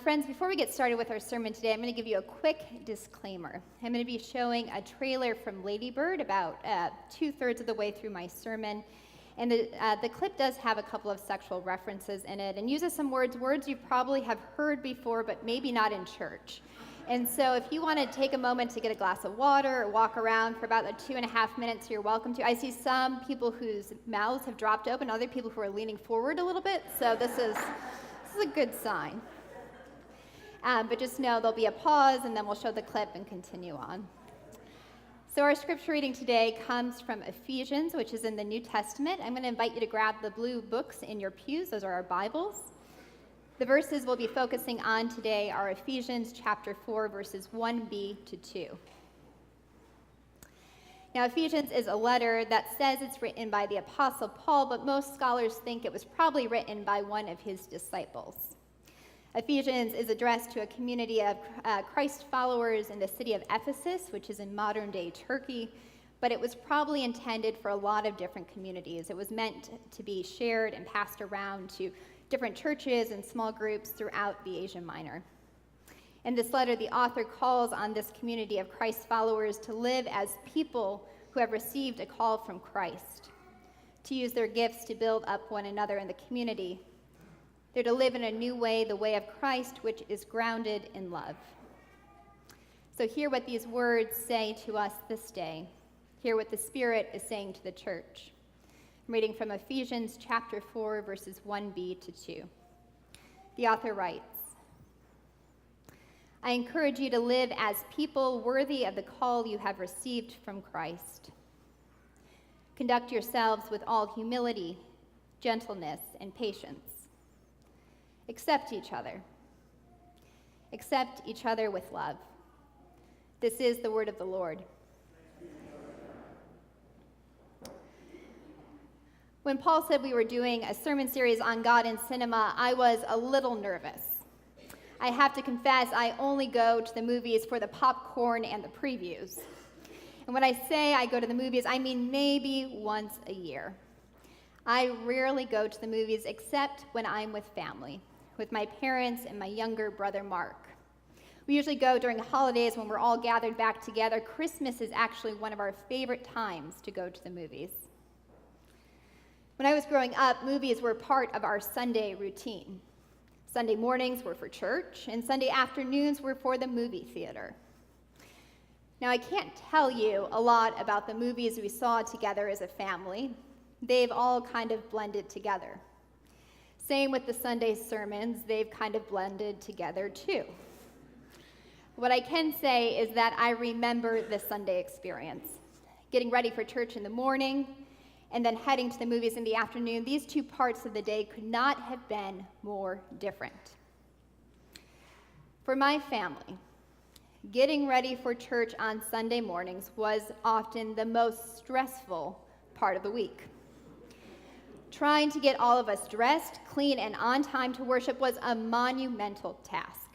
Friends, before we get started with our sermon today, I'm going to give you a quick disclaimer. I'm going to be showing a trailer from Lady Bird about 2/3 of the way through my sermon. And the clip does have a couple of sexual references in it and uses some words you probably have heard before, but maybe not in church. And so if you want to take a moment to get a glass of water or walk around for about 2.5 minutes, you're welcome to. I see some people whose mouths have dropped open, other people who are leaning forward a little bit, so this is a good sign. But just know there'll be a pause, and then we'll show the clip and continue on. So our scripture reading today comes from Ephesians, which is in the New Testament. I'm going to invite you to grab the blue books in your pews. Those are our Bibles. The verses we'll be focusing on today are Ephesians chapter 4, verses 1b to 2. Now, Ephesians is a letter that says it's written by the Apostle Paul, but most scholars think it was probably written by one of his disciples. Ephesians is addressed to a community of Christ followers in the city of Ephesus, which is in modern-day Turkey, but it was probably intended for a lot of different communities. It was meant to be shared and passed around to different churches and small groups throughout the Asia Minor. In this letter, the author calls on this community of Christ followers to live as people who have received a call from Christ, to use their gifts to build up one another in the community. They're to live in a new way, the way of Christ, which is grounded in love. So hear what these words say to us this day. Hear what the Spirit is saying to the church. I'm reading from Ephesians chapter 4, verses 1b to 2. The author writes, I encourage you to live as people worthy of the call you have received from Christ. Conduct yourselves with all humility, gentleness, and patience. Accept each other. Accept each other with love. This is the word of the Lord. When Paul said we were doing a sermon series on God and cinema, I was a little nervous. I have to confess, I only go to the movies for the popcorn and the previews. And when I say I go to the movies, I mean maybe once a year. I rarely go to the movies except when I'm with family, with my parents and my younger brother, Mark. We usually go during the holidays when we're all gathered back together. Christmas is actually one of our favorite times to go to the movies. When I was growing up, movies were part of our Sunday routine. Sunday mornings were for church, and Sunday afternoons were for the movie theater. Now, I can't tell you a lot about the movies we saw together as a family. They've all kind of blended together. Same with the Sunday sermons, they've kind of blended together too. What I can say is that I remember the Sunday experience. Getting ready for church in the morning, and then heading to the movies in the afternoon. These two parts of the day could not have been more different. For my family, getting ready for church on Sunday mornings was often the most stressful part of the week. Trying to get all of us dressed, clean, and on time to worship was a monumental task.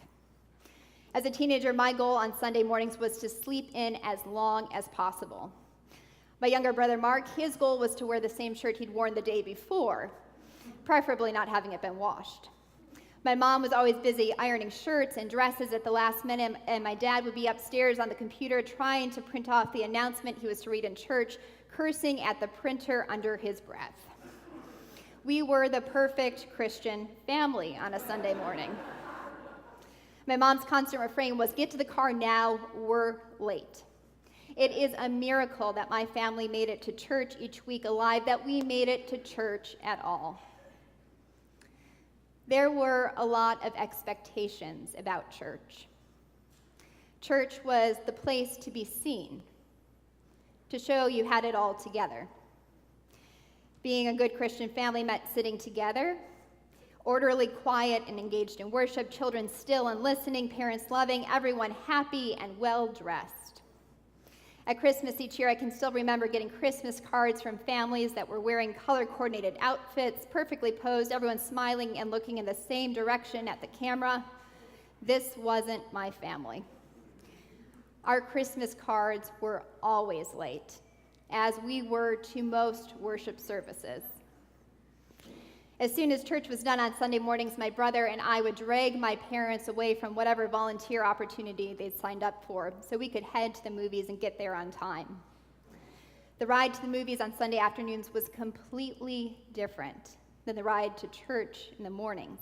As a teenager, my goal on Sunday mornings was to sleep in as long as possible. My younger brother, Mark, his goal was to wear the same shirt he'd worn the day before, preferably not having it been washed. My mom was always busy ironing shirts and dresses at the last minute, and my dad would be upstairs on the computer trying to print off the announcement he was to read in church, cursing at the printer under his breath. We were the perfect Christian family on a Sunday morning. My mom's constant refrain was, "Get to the car now, we're late." It is a miracle that my family made it to church each week alive, that we made it to church at all. There were a lot of expectations about church. Church was the place to be seen, to show you had it all together. Being a good Christian family meant sitting together, orderly, quiet, and engaged in worship, children still and listening, parents loving, everyone happy and well-dressed. At Christmas each year, I can still remember getting Christmas cards from families that were wearing color-coordinated outfits, perfectly posed, everyone smiling and looking in the same direction at the camera. This wasn't my family. Our Christmas cards were always late, as we were to most worship services. As soon as church was done on Sunday mornings, my brother and I would drag my parents away from whatever volunteer opportunity they'd signed up for so we could head to the movies and get there on time. The ride to the movies on Sunday afternoons was completely different than the ride to church in the mornings.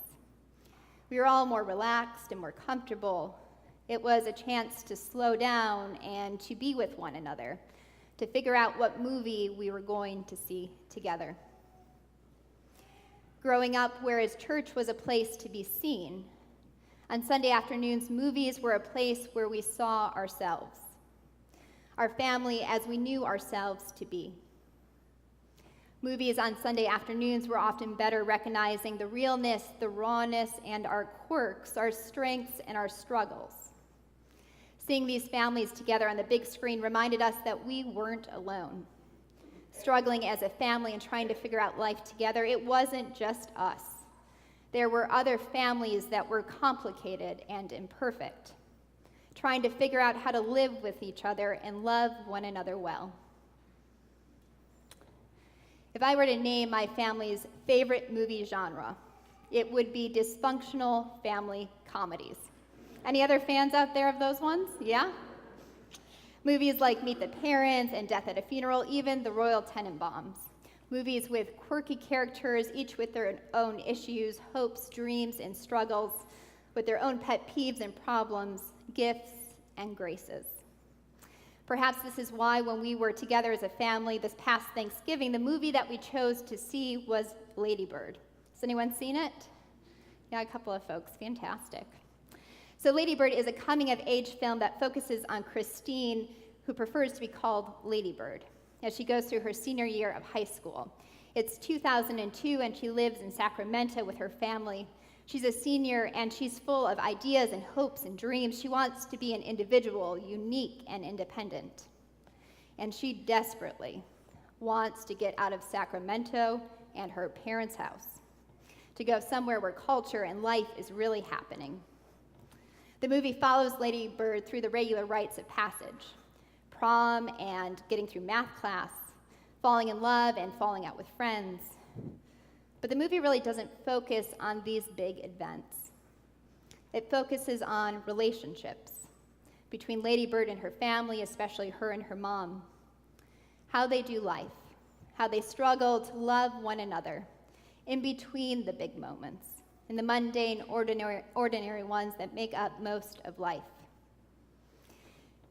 We were all more relaxed and more comfortable. It was a chance to slow down and to be with one another, to figure out what movie we were going to see together. Growing up, whereas church was a place to be seen, on Sunday afternoons, movies were a place where we saw ourselves, our family as we knew ourselves to be. Movies on Sunday afternoons were often better recognizing the realness, the rawness, and our quirks, our strengths, and our struggles. Seeing these families together on the big screen reminded us that we weren't alone. Struggling as a family and trying to figure out life together, it wasn't just us. There were other families that were complicated and imperfect, trying to figure out how to live with each other and love one another well. If I were to name my family's favorite movie genre, it would be dysfunctional family comedies. Any other fans out there of those ones? Yeah? Movies like Meet the Parents and Death at a Funeral, even The Royal Tenenbaums. Movies with quirky characters, each with their own issues, hopes, dreams, and struggles, with their own pet peeves and problems, gifts and graces. Perhaps this is why when we were together as a family this past Thanksgiving, the movie that we chose to see was Lady Bird. Has anyone seen it? Yeah, a couple of folks. Fantastic. So Lady Bird is a coming-of-age film that focuses on Christine, who prefers to be called Lady Bird, as she goes through her senior year of high school. It's 2002, and she lives in Sacramento with her family. She's a senior, and she's full of ideas and hopes and dreams. She wants to be an individual, unique and independent. And she desperately wants to get out of Sacramento and her parents' house, to go somewhere where culture and life is really happening. The movie follows Lady Bird through the regular rites of passage, prom and getting through math class, falling in love and falling out with friends. But the movie really doesn't focus on these big events. It focuses on relationships between Lady Bird and her family, especially her and her mom, how they do life, how they struggle to love one another in between the big moments, and the mundane, ordinary ones that make up most of life.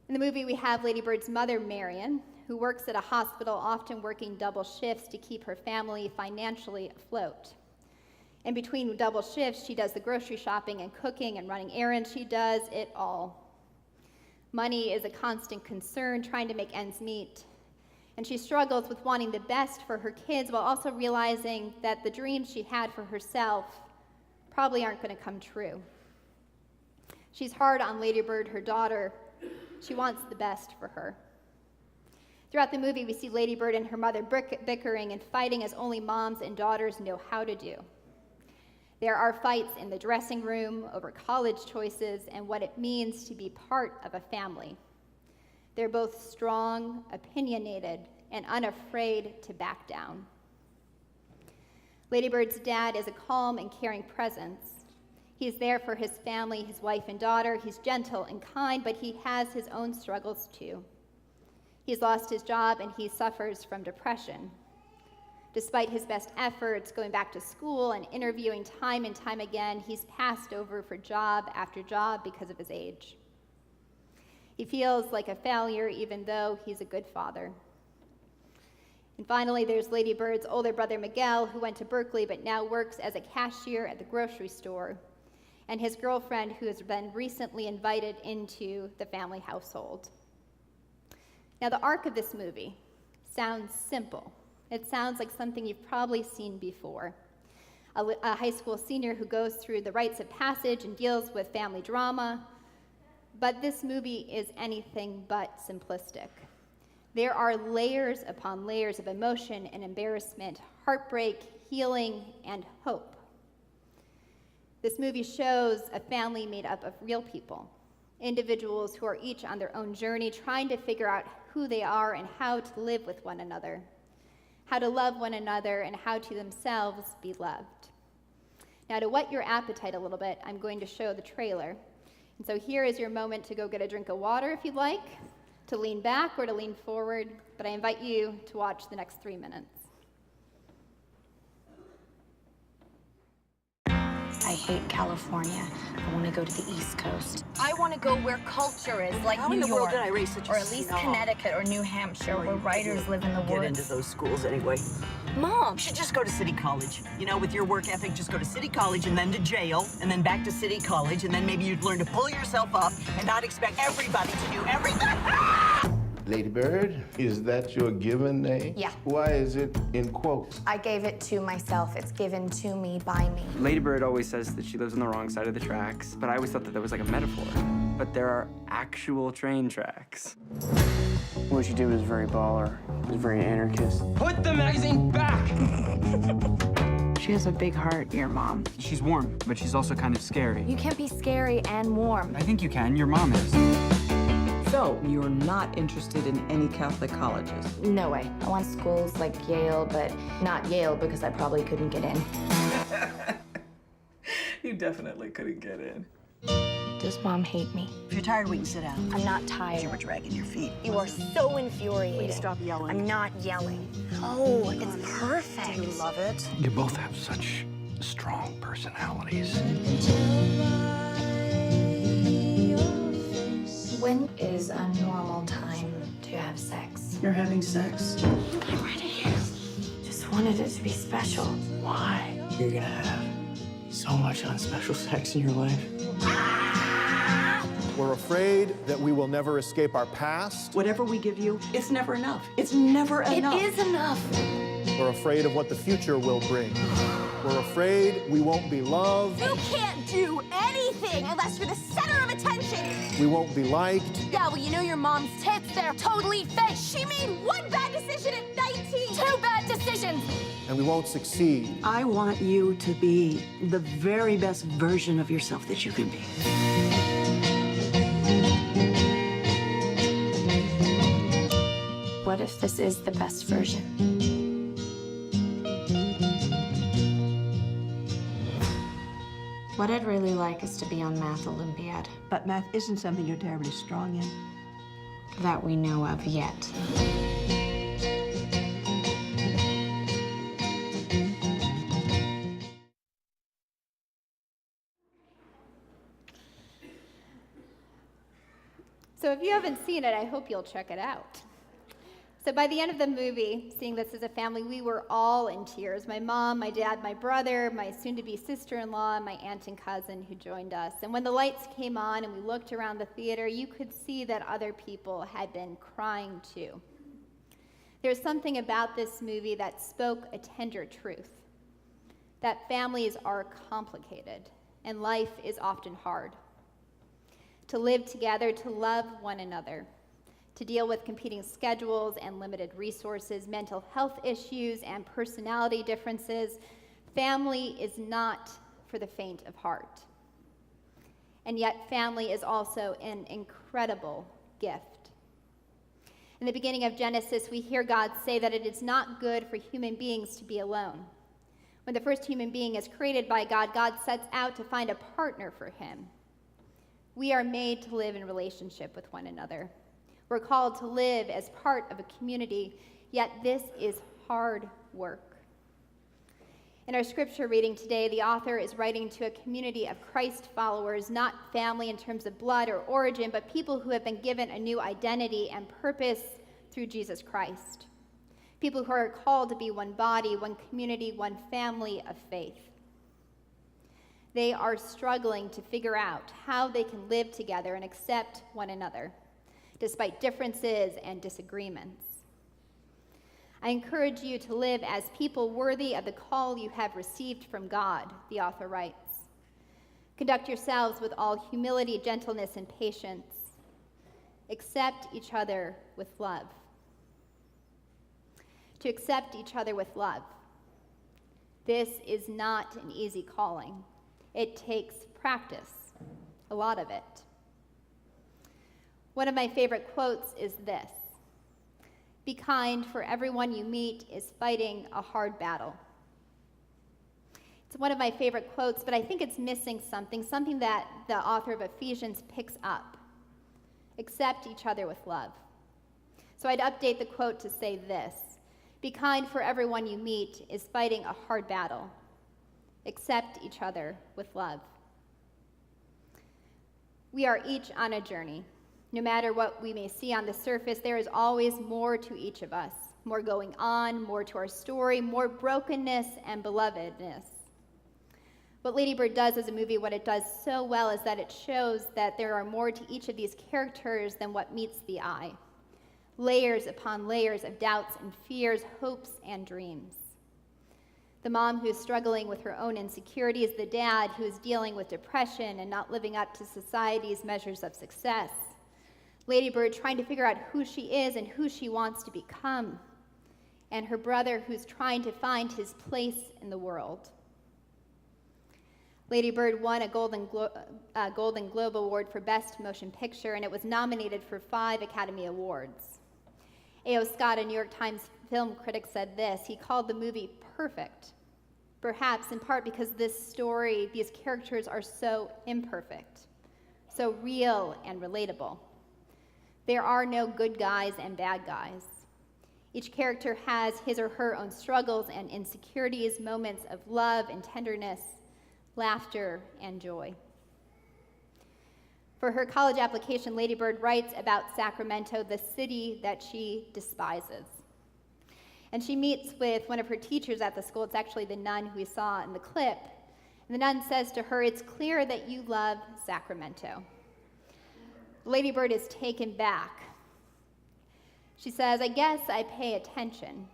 In the movie, we have Lady Bird's mother, Marion, who works at a hospital, often working double shifts to keep her family financially afloat. In between double shifts, she does the grocery shopping and cooking and running errands. She does it all. Money is a constant concern, trying to make ends meet. And she struggles with wanting the best for her kids while also realizing that the dreams she had for herself probably aren't going to come true. She's hard on Lady Bird, her daughter. She wants the best for her. Throughout the movie, we see Lady Bird and her mother bickering and fighting as only moms and daughters know how to do. There are fights in the dressing room over college choices and what it means to be part of a family. They're both strong, opinionated, and unafraid to back down. Lady Bird's dad is a calm and caring presence. He's there for his family, his wife and daughter. He's gentle and kind, but he has his own struggles too. He's lost his job and he suffers from depression. Despite his best efforts, going back to school and interviewing time and time again, he's passed over for job after job because of his age. He feels like a failure even though he's a good father. And finally, there's Lady Bird's older brother, Miguel, who went to Berkeley but now works as a cashier at the grocery store, and his girlfriend, who has been recently invited into the family household. Now, the arc of this movie sounds simple. It sounds like something you've probably seen before. A high school senior who goes through the rites of passage and deals with family drama. But this movie is anything but simplistic. There are layers upon layers of emotion and embarrassment, heartbreak, healing, and hope. This movie shows a family made up of real people, individuals who are each on their own journey, trying to figure out who they are and how to live with one another. how to love one another, and how to themselves be loved. Now, to whet your appetite a little bit, I'm going to show the trailer. And so here is your moment to go get a drink of water if you'd like, to lean back or to lean forward, but I invite you to watch the next 3 minutes. I hate California. I want to go to the East Coast. I want to go where culture is, like How New in the York, world did I raise such a or at least snob? Connecticut or New Hampshire, where writers live in the Get woods. into those schools anyway. Mom, You should just go to City College. You know, with your work ethic, just go to City College and then to jail, and then back to City College, and then maybe you'd learn to pull yourself up and not expect everybody to do everything. Lady Bird, is that your given name? Yeah. Why is it in quotes? I gave it to myself. It's given to me by me. Lady Bird always says that she lives on the wrong side of the tracks, but I always thought that was like a metaphor. But there are actual train tracks. What she did was very baller. It was very anarchist. Put the magazine back! She has a big heart, your mom. She's warm, but she's also kind of scary. You can't be scary and warm. I think you can. Your mom is. So, you're not interested in any Catholic colleges? No way. I want schools like Yale, but not Yale because I probably couldn't get in. You definitely couldn't get in. Does Mom hate me? If you're tired, we can sit down. I'm not tired. You were dragging your feet. You are so infuriating. Please stop yelling. I'm not yelling. Oh, it's perfect. You love it. You both have such strong personalities. When is a normal time to have sex? You're having sex? I'm ready. Just wanted it to be special. Why? You're gonna have so much unspecial sex in your life. We're afraid that we will never escape our past. Whatever we give you, it's never enough. It's never enough. It is enough. We're afraid of what the future will bring. We're afraid we won't be loved. you can't do anything unless you're the center of attention. We won't be liked. Yeah, well, you know your mom's tits, they're totally fake. She made one bad decision at 19. 2 bad decisions. And we won't succeed. I want you to be the very best version of yourself that you can be. What if this is the best version? What I'd really like is to be on Math Olympiad. But math isn't something you're terribly strong in. That we know of yet. So if you haven't seen it, I hope you'll check it out. So by the end of the movie, seeing this as a family, we were all in tears. My mom, my dad, my brother, my soon-to-be sister-in-law, and my aunt and cousin who joined us. And when the lights came on and we looked around the theater, you could see that other people had been crying too. There's something about this movie that spoke a tender truth, that families are complicated and life is often hard. To live together, to love one another, to deal with competing schedules and limited resources, mental health issues, and personality differences. Family is not for the faint of heart. And yet, family is also an incredible gift. In the beginning of Genesis, we hear God say that it is not good for human beings to be alone. When the first human being is created by God, God sets out to find a partner for him. We are made to live in relationship with one another. We're called to live as part of a community, yet this is hard work. In our scripture reading today, the author is writing to a community of Christ followers, not family in terms of blood or origin, but people who have been given a new identity and purpose through Jesus Christ. People who are called to be one body, one community, one family of faith. They are struggling to figure out how they can live together and accept one another, despite differences and disagreements. I encourage you to live as people worthy of the call you have received from God, the author writes. Conduct yourselves with all humility, gentleness, and patience. Accept each other with love. To accept each other with love. This is not an easy calling. It takes practice, a lot of it. One of my favorite quotes is this: Be kind, for everyone you meet is fighting a hard battle. It's one of my favorite quotes, but I think it's missing something that the author of Ephesians picks up. Accept each other with love. So I'd update the quote to say this: be kind, for everyone you meet is fighting a hard battle. Accept each other with love. We are each on a journey. No matter what we may see on the surface, there is always more to each of us. More going on, more to our story, more brokenness and belovedness. What Lady Bird does as a movie, what it does so well, is that it shows that there are more to each of these characters than what meets the eye. Layers upon layers of doubts and fears, hopes and dreams. The mom who is struggling with her own insecurities, the dad who is dealing with depression and not living up to society's measures of success. Lady Bird trying to figure out who she is and who she wants to become. And her brother who's trying to find his place in the world. Lady Bird won a Golden Globe Award for Best Motion Picture, and it was nominated for 5 Academy Awards. A.O. Scott, a New York Times film critic, said this: he called the movie perfect, perhaps in part because this story, these characters are so imperfect, so real and relatable. There are no good guys and bad guys. Each character has his or her own struggles and insecurities, moments of love and tenderness, laughter and joy. For her college application, Lady Bird writes about Sacramento, the city that she despises. And she meets with one of her teachers at the school. It's actually the nun who we saw in the clip. And the nun says to her, "It's clear that you love Sacramento." Lady Bird is taken back. She says, "I guess I pay attention."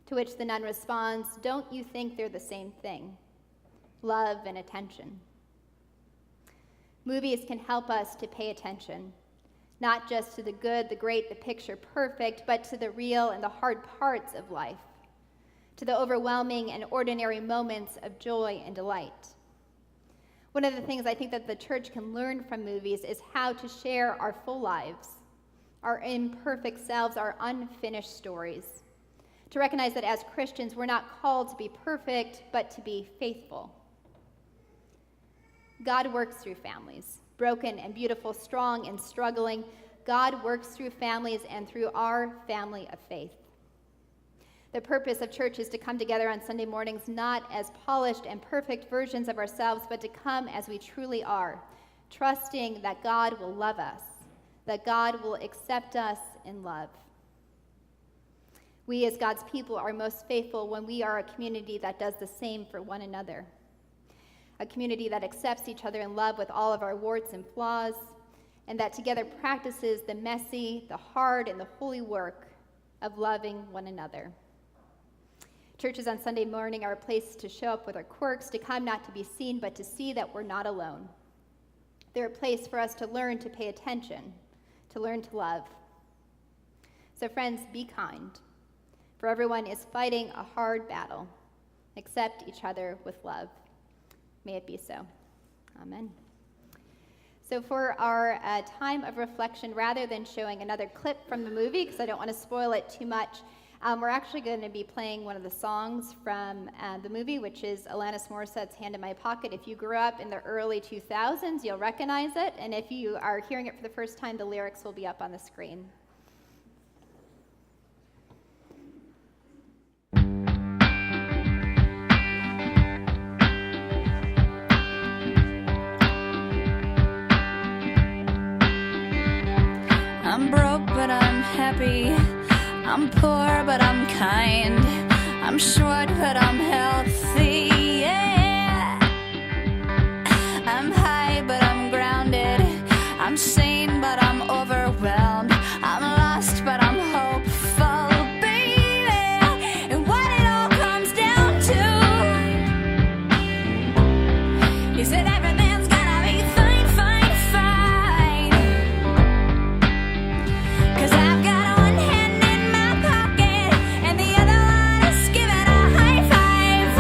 To which the nun responds, "Don't you think they're the same thing? Love and attention." Movies can help us to pay attention, not just to the good, the great, the picture perfect, but to the real and the hard parts of life, to the overwhelming and ordinary moments of joy and delight. One of the things I think that the church can learn from movies is how to share our full lives, our imperfect selves, our unfinished stories. To recognize that as Christians, we're not called to be perfect, but to be faithful. God works through families, broken and beautiful, strong and struggling. God works through families and through our family of faith. The purpose of church is to come together on Sunday mornings not as polished and perfect versions of ourselves, but to come as we truly are, trusting that God will love us, that God will accept us in love. We as God's people are most faithful when we are a community that does the same for one another. A community that accepts each other in love with all of our warts and flaws, and that together practices the messy, the hard, and the holy work of loving one another. Churches on Sunday morning are a place to show up with our quirks, to come not to be seen, but to see that we're not alone. They're a place for us to learn to pay attention, to learn to love. So friends, be kind, for everyone is fighting a hard battle. Accept each other with love. May it be so. Amen. So for our time of reflection, rather than showing another clip from the movie, because I don't want to spoil it too much, we're actually going to be playing one of the songs from the movie, which is Alanis Morissette's Hand in My Pocket. If you grew up in the early 2000s, you'll recognize it. And if you are hearing it for the first time, the lyrics will be up on the screen. I'm broke, but I'm happy. I'm poor, but I'm kind. I'm short, but I'm healthy, yeah. I'm high, but I'm grounded. I'm sane, but I'm overwhelmed. I'm lost, but I'm hopeful, baby. And what it all comes down to is that everything's gonna be fine, fine, fine. 'Cause I've got one hand in my pocket and the other one is giving a high five.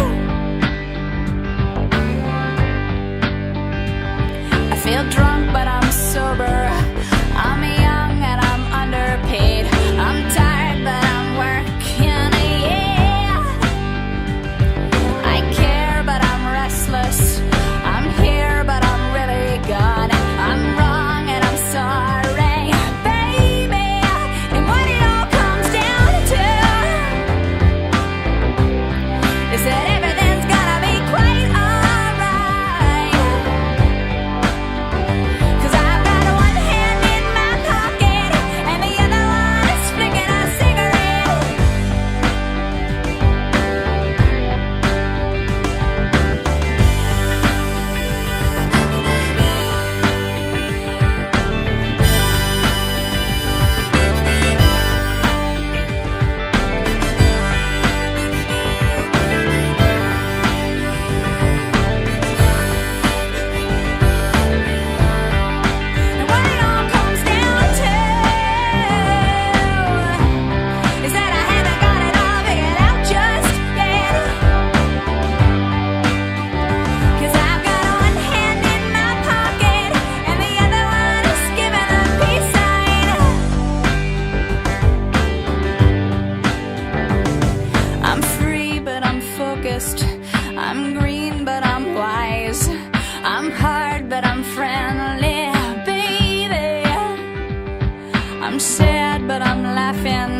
I'm sad, but I'm laughing.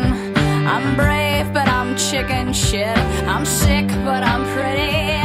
I'm brave, but I'm chicken shit. I'm sick, but I'm pretty.